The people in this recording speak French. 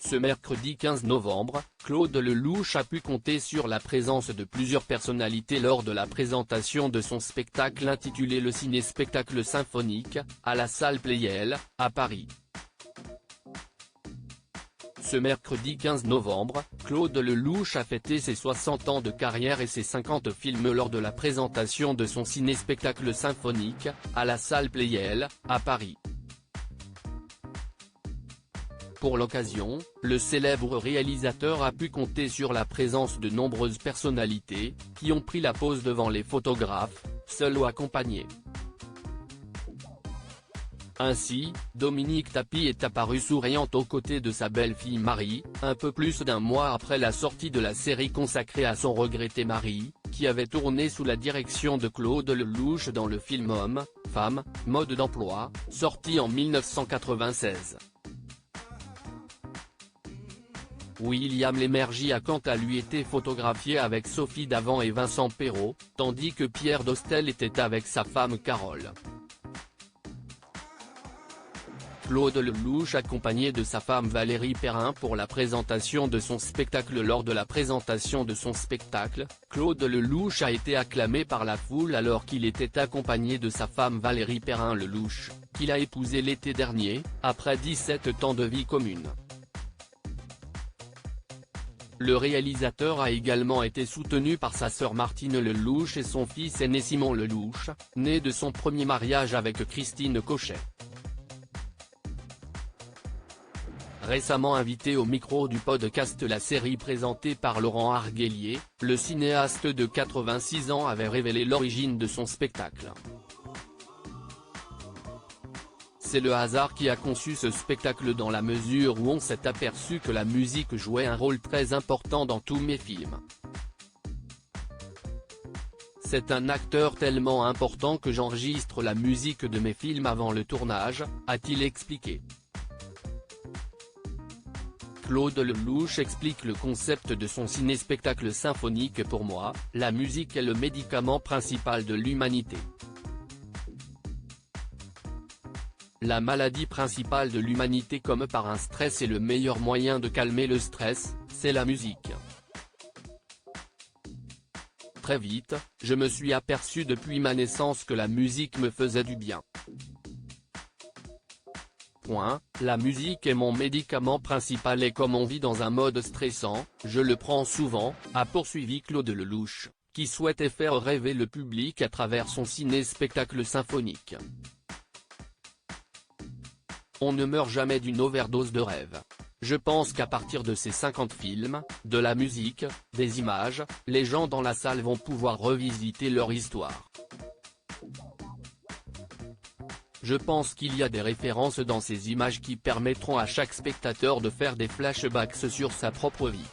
Ce mercredi 15 novembre, Claude Lelouch a pu compter sur la présence de plusieurs personnalités lors de la présentation de son spectacle intitulé Le Ciné-Spectacle Symphonique, à la salle Pleyel, à Paris. Ce mercredi 15 novembre, Claude Lelouch a fêté ses 60 ans de carrière et ses 50 films lors de la présentation de son ciné-spectacle symphonique, à la salle Pleyel, à Paris. Pour l'occasion, le célèbre réalisateur a pu compter sur la présence de nombreuses personnalités, qui ont pris la pose devant les photographes, seuls ou accompagnés. Ainsi, Dominique Tapie est apparue souriante aux côtés de sa belle-fille Marie, un peu plus d'un mois après la sortie de la série consacrée à son regretté mari, qui avait tourné sous la direction de Claude Lelouch dans le film Homme, Femme, Mode d'emploi, sorti en 1996. William Lémergie a quant à lui été photographié avec Sophie Davant et Vincent Perrault, tandis que Pierre Dostel était avec sa femme Carole. Claude Lelouch accompagné de sa femme Valérie Perrin pour la présentation de son spectacle. Lors de la présentation de son spectacle, Claude Lelouch a été acclamé par la foule alors qu'il était accompagné de sa femme Valérie Perrin Lelouch, qu'il a épousée l'été dernier, après 17 ans de vie commune. Le réalisateur a également été soutenu par sa sœur Martine Lelouch et son fils aîné Simon Lelouch, né de son premier mariage avec Christine Cochet. Récemment invité au micro du podcast La Série présentée par Laurent Arguelier, le cinéaste de 86 ans avait révélé l'origine de son spectacle. C'est le hasard qui a conçu ce spectacle dans la mesure où on s'est aperçu que la musique jouait un rôle très important dans tous mes films. C'est un acteur tellement important que j'enregistre la musique de mes films avant le tournage, a-t-il expliqué. Claude Lelouch explique le concept de son ciné-spectacle symphonique. Pour moi, la musique est le médicament principal de l'humanité. La maladie principale de l'humanité comme par un stress et le meilleur moyen de calmer le stress, c'est la musique. Très vite, je me suis aperçu depuis ma naissance que la musique me faisait du bien. La musique est mon médicament principal et comme on vit dans un mode stressant, je le prends souvent, a poursuivi Claude Lelouch, qui souhaitait faire rêver le public à travers son ciné-spectacle symphonique. On ne meurt jamais d'une overdose de rêve. Je pense qu'à partir de ces 50 films, de la musique, des images, les gens dans la salle vont pouvoir revisiter leur histoire. Je pense qu'il y a des références dans ces images qui permettront à chaque spectateur de faire des flashbacks sur sa propre vie.